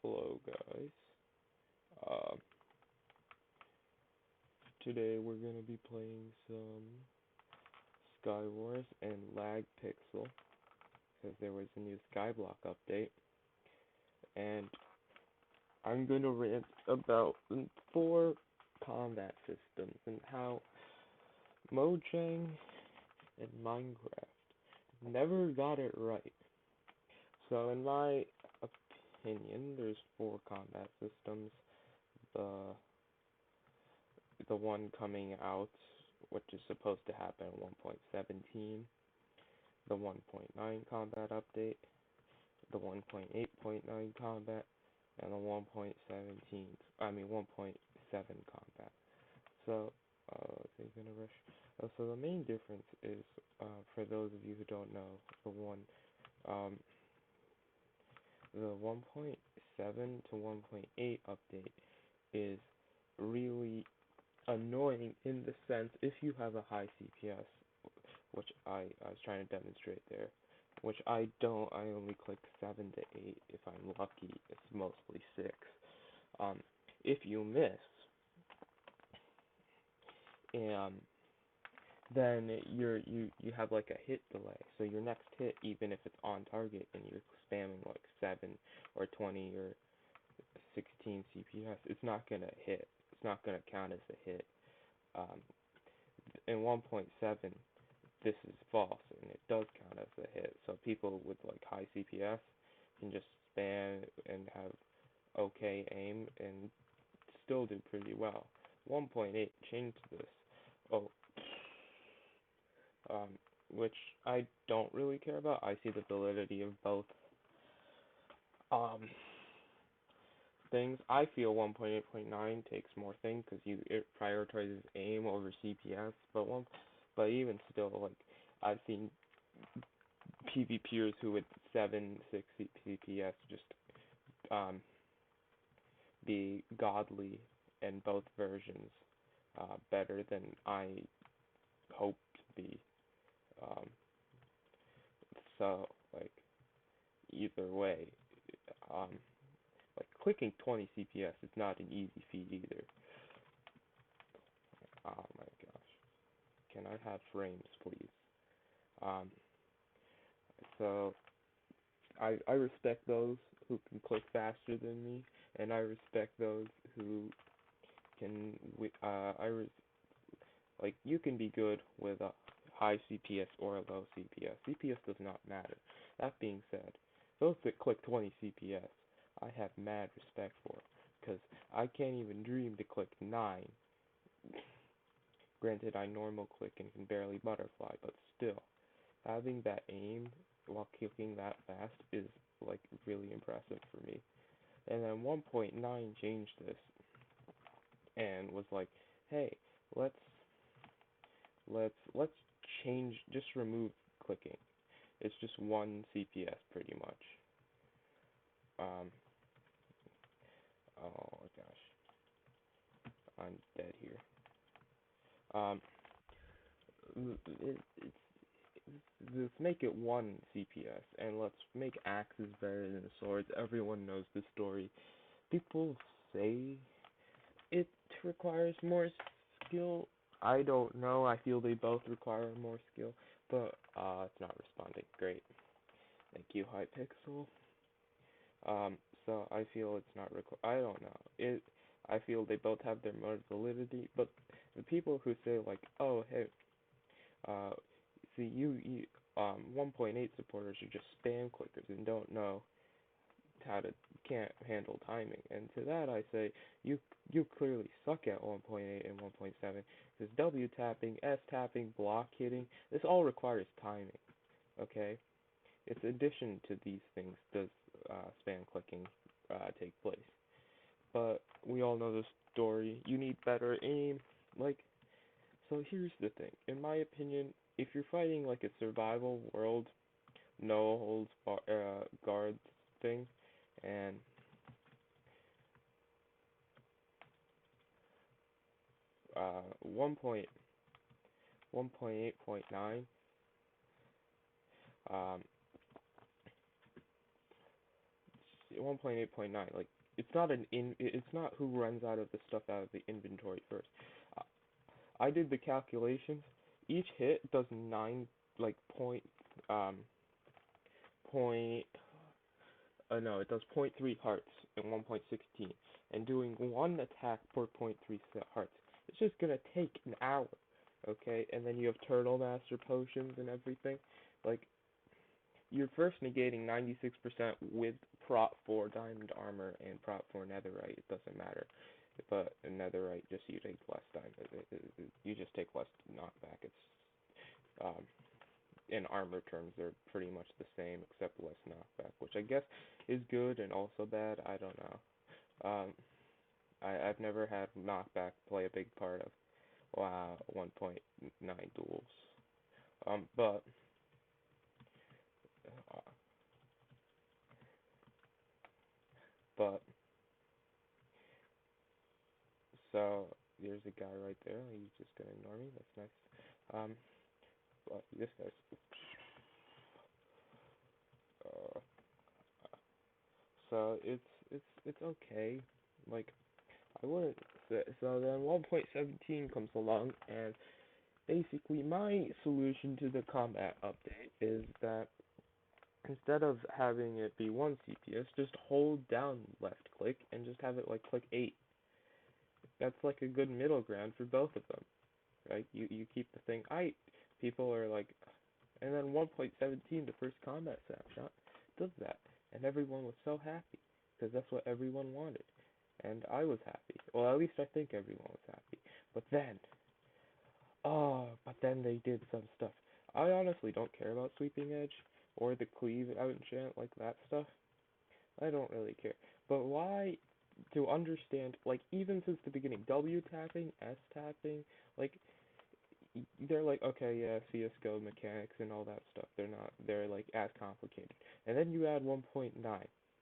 Hello guys. Um, Today we're gonna be playing some Skywars and Lag Pixel because there was a new Skyblock update, and I'm gonna rant about the four combat systems and how Mojang and Minecraft never got it right. So in my opinion, there's four combat systems. The the one coming out, which is supposed to happen in 1.17, the 1.9 combat update, the 1.8.9 combat, and the 1.7 combat. So, is he gonna rush? So the main difference is, for those of you who don't know, um, the 1.7 to 1.8 update is really annoying in the sense if you have a high CPS, which I was trying to demonstrate there, which I don't. I only click 7 to 8 if I'm lucky. It's mostly 6. Um, if you miss, and then you have like a hit delay. So your next hit, even if it's on target and you're spamming like 7 or 20 or 16 CPS, it's not gonna hit. It's not gonna count as a hit. Um, in 1.7, this is false, and it does count as a hit. So people with like high CPS can just spam and have okay aim and still do pretty well. 1.8 changed this. Oh, um, which I don't really care about. I see the validity of both um things. I feel 1.8.9 takes more things because it prioritizes aim over CPS, but even still, like I've seen PvPers who with 6 CPS just um be godly in both versions, better than I hope to be. Um, so like either way, um, like clicking 20 CPS is not an easy feat either. Oh my gosh. Can I have frames, please? Um, so I respect those who can click faster than me, and I respect those who can. Like you can be good with a high CPS or a low CPS. CPS does not matter. That being said, those that click 20 CPS, I have mad respect for, because I can't even dream to click 9. Granted, I normal click and can barely butterfly, but still, having that aim while kicking that fast is like really impressive for me. And then 1.9 changed this and was like, hey, let's let's change, just remove clicking. It's just 1 CPS pretty much. Um, oh my gosh, I'm dead here. Um, it's let's make it 1 CPS, and let's make axes better than swords. Everyone knows the story. People say it requires more skill. I don't know. I feel they both require more skill, but it's not responding. Great. Thank you, Hypixel. So I feel it's not I don't know. I feel they both have their moral validity, but the people who say like, oh hey, uh, see you 1.8 supporters are just spam clickers and don't know how to can't handle timing. And to that I say you clearly suck at 1.8 and 1.7 because W tapping, S tapping, block hitting, this all requires timing. Okay, its addition to these things does spam clicking take place. But we all know the story. You need better aim. Like, so here's the thing. In my opinion, if you're fighting like a survival world, no holds guards thing, and 1.8.9, um, 1.8.9. Like it's not who runs out of the stuff out of the inventory first. Uh, I did the calculations. Each hit does nine like point no, it does point 0.3 hearts in 1.16, and doing one attack per point 0.3 hearts. It's just gonna take an hour, okay? And then you have Turtle Master potions and everything. Like, you're first negating 96% with Prot 4 Diamond Armor and Prot 4 Netherite. It doesn't matter. But Netherite, just you take less diamond. You just take less knockback. It's um, in armor terms, they're pretty much the same except less knockback, which I guess is good and also bad. I don't know. I've never had knockback play a big part of 1.9 duels. But uh, but so there's a guy right there. He's just gonna ignore me. That's nice. Um, but this guy's uh, so it's okay. Like I wouldn't say so. Then 1.17 comes along, and basically my solution to the combat update is that instead of having it be one CPS, just hold down left click and just have it like click 8. That's like a good middle ground for both of them, right? You keep the thing. People are like, and then 1.17, the first combat snapshot, does that, and everyone was so happy because that's what everyone wanted, and I was happy. Well, at least I think everyone was happy. But then they did some stuff. I honestly don't care about Sweeping Edge or the Cleave out enchant, like that stuff. I don't really care. But why, to understand, like, even since the beginning, W tapping, S tapping, like, they're like, okay, yeah, CSGO mechanics and all that stuff. They're like as complicated. And then you add 1.9,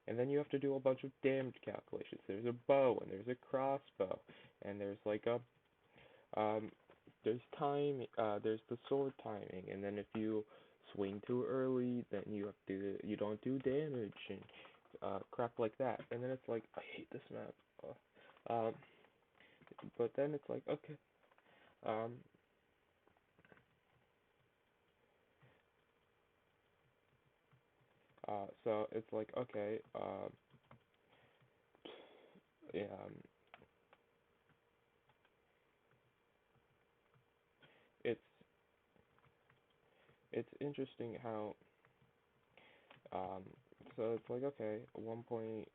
and then you have to do a bunch of damage calculations. There's a bow, and there's a crossbow, and there's like um, there's the sword timing, and then if you swing too early, then you don't do damage, and crap like that. And then it's like, I hate this map. Um, but then it's like, okay, um, so it's like, okay, yeah, it's it's interesting how um, so it's like, okay, 1.17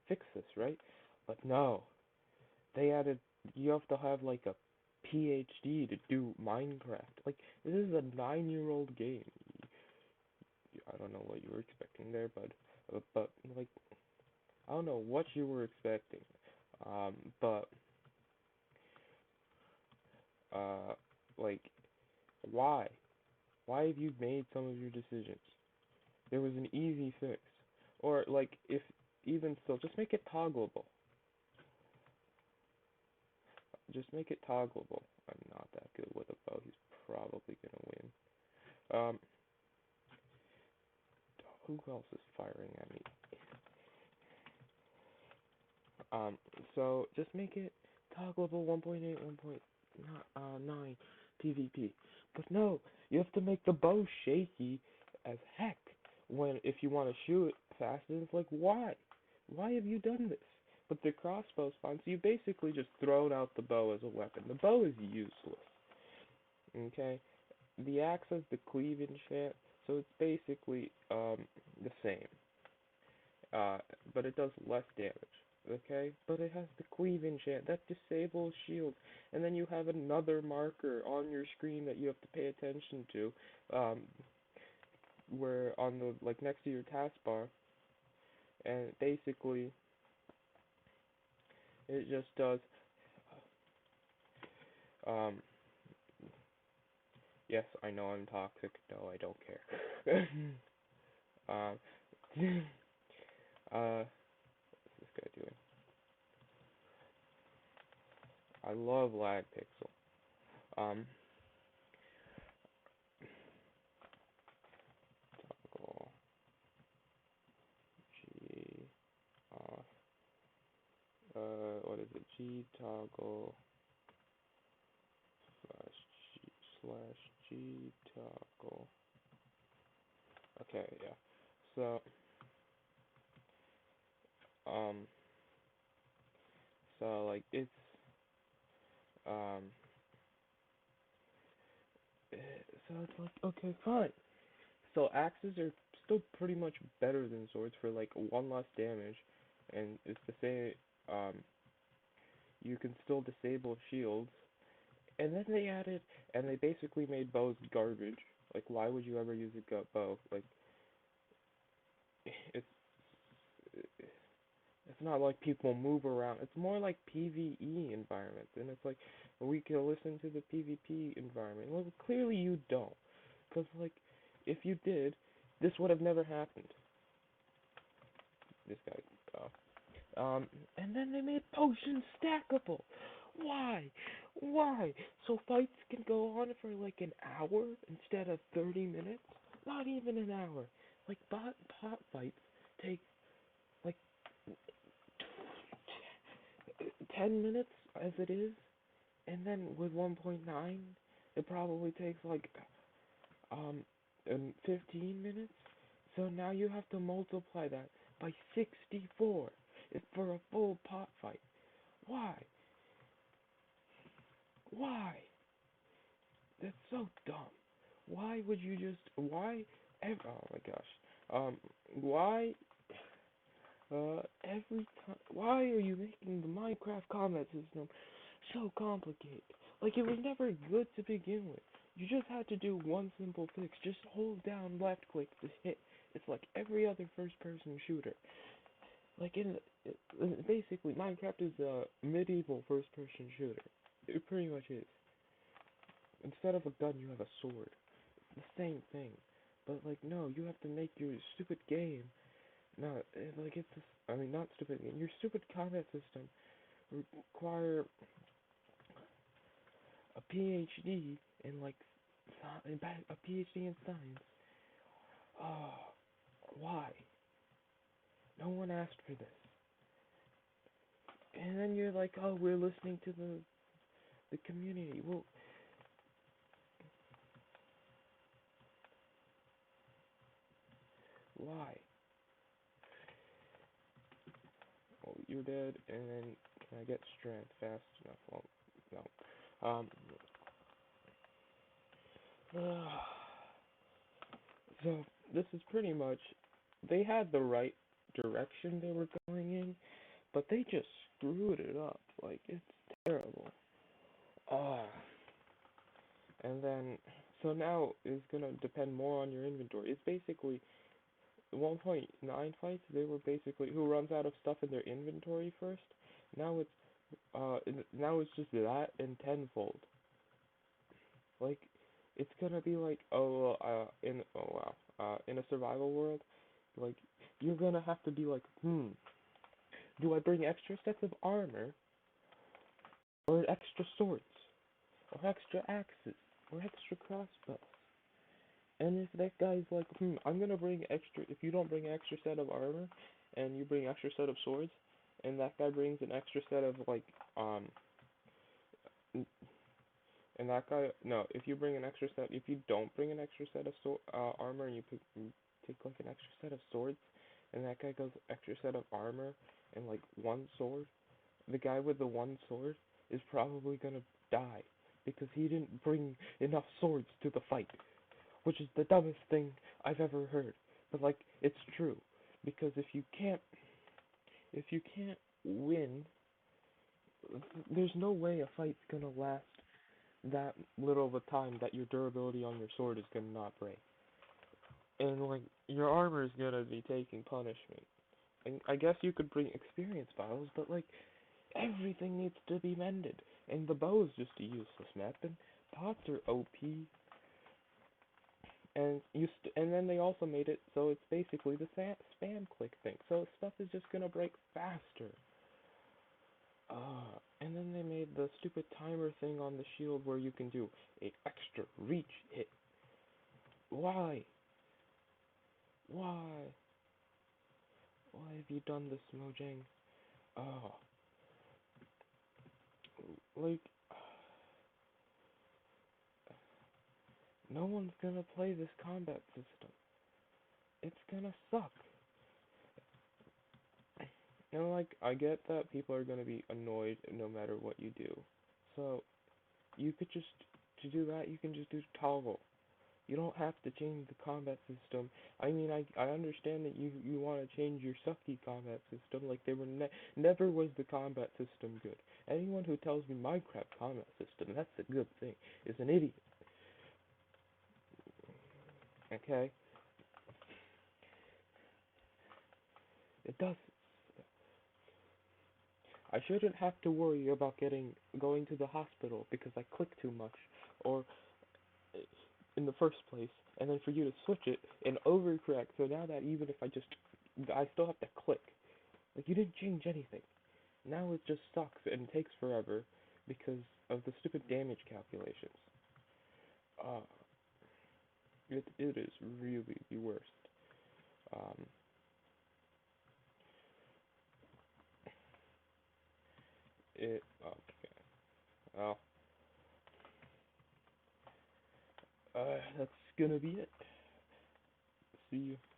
fix this, right? But no, they added, you have to have like a PhD to do Minecraft. Like, this is a 9-year-old game. I don't know what you were expecting there, but like, I don't know what you were expecting. But uh, like, why? Why have you made some of your decisions? There was an easy fix, or like, if even still, just make it toggleable. Just make it toggleable. I'm not that good with a bow. He's probably gonna win. Who else is firing at me? Um, so just make it toggleable 1.8, 1.9 PvP. But no, you have to make the bow shaky as heck when if you want to shoot fast. And it's like, why? Why have you done this? But the crossbow's fine, so you basically just thrown out the bow as a weapon. The bow is useless. Okay? The axe has the cleave enchant, so it's basically the same. Uh, but it does less damage. Okay, but it has the cleave enchant that disables shield, and then you have another marker on your screen that you have to pay attention to, where on the like next to your taskbar, and basically it just does. Um, yes, I know I'm toxic. No, I don't care. um, what's this guy doing? I love lag pixel. Um, toggle what is it? G toggle slash G toggle. Okay, yeah. So, um, like um, eh, so it's like, okay, fine. So axes are still pretty much better than swords for like one less damage, and it's the same. Um, you can still disable shields, and then they added, and they basically made bows garbage. Like, why would you ever use a bow? Like, it's it's not like people move around. It's more like PvE environments, and it's like we can listen to the PvP environment. Well, clearly you don't, because like if you did, this would have never happened. This guy. And then they made potions stackable. Why? Why? So fights can go on for like an hour instead of 30 minutes? Not even an hour. Like pot fights take like 10 minutes as it is, and then with 1.9, it probably takes like 15 minutes. So now you have to multiply that by 64 for a full pot fight. Why? Why? That's so dumb. Why would you just oh my gosh. Why every time why are you making the Minecraft combat system so complicated? Like it was never good to begin with. You just had to do one simple fix. Just hold down left click to hit. It's like every other first person shooter. Like basically Minecraft is a medieval first person shooter. It pretty much is. Instead of a gun, you have a sword. The same thing. But like, no, you have to make your stupid game. No, like it's. I mean, not stupid game. Your stupid combat system require a PhD in like a PhD in science. Oh, why? No one asked for this. And then you're like, oh, we're listening to the community. Well, why? Oh, you're dead, and then can I get strength fast enough? Well, no. So this is pretty much they had the right direction they were going in, but they just screwed it up. Like it's terrible. Ah, and then so now it's gonna depend more on your inventory. It's basically 1.9 fights. They were basically who runs out of stuff in their inventory first. Now it's now it's just that and tenfold. Like it's gonna be like in a survival world, like you're gonna have to be like, do I bring extra sets of armor or extra swords or extra axes or extra crossbows? And if that guy's like, I'm gonna bring extra. If you don't bring an extra set of armor and you bring extra set of swords, and that guy brings an extra set of like and that guy, no, if you bring an extra set, if you don't bring an extra set of armor and you take like an extra set of swords, and that guy goes extra set of armor and like one sword, the guy with the one sword is probably gonna die because he didn't bring enough swords to the fight, which is the dumbest thing I've ever heard. But like, it's true because if you can't win, there's no way a fight's gonna last that little of a time that your durability on your sword is gonna not break. And like your armor is gonna be taking punishment. And I guess you could bring experience bottles, but like everything needs to be mended. And the bow is just a useless map, and pots are OP. And and then they also made it so it's basically the spam click thing. So stuff is just gonna break faster. And then they made the stupid timer thing on the shield where you can do a extra reach hit. Why? Why? Why have you done this, Mojang? Oh. Like, no one's gonna play this combat system. It's gonna suck. Like, I get that people are gonna be annoyed no matter what you do. So, you could just, to do that, you can just do toggle. You don't have to change the combat system. I mean, I understand that you want to change your sucky combat system. Like, they were never was the combat system good. Anyone who tells me Minecraft combat system, that's a good thing, is an idiot. Okay? It does. I shouldn't have to worry about going to the hospital because I click too much, or in the first place, and then for you to switch it and overcorrect. So now that even if I still have to click. Like, you didn't change anything. Now it just sucks and takes forever because of the stupid damage calculations. Uh, it is really the worst. Um, okay. Well, that's gonna be it. See you.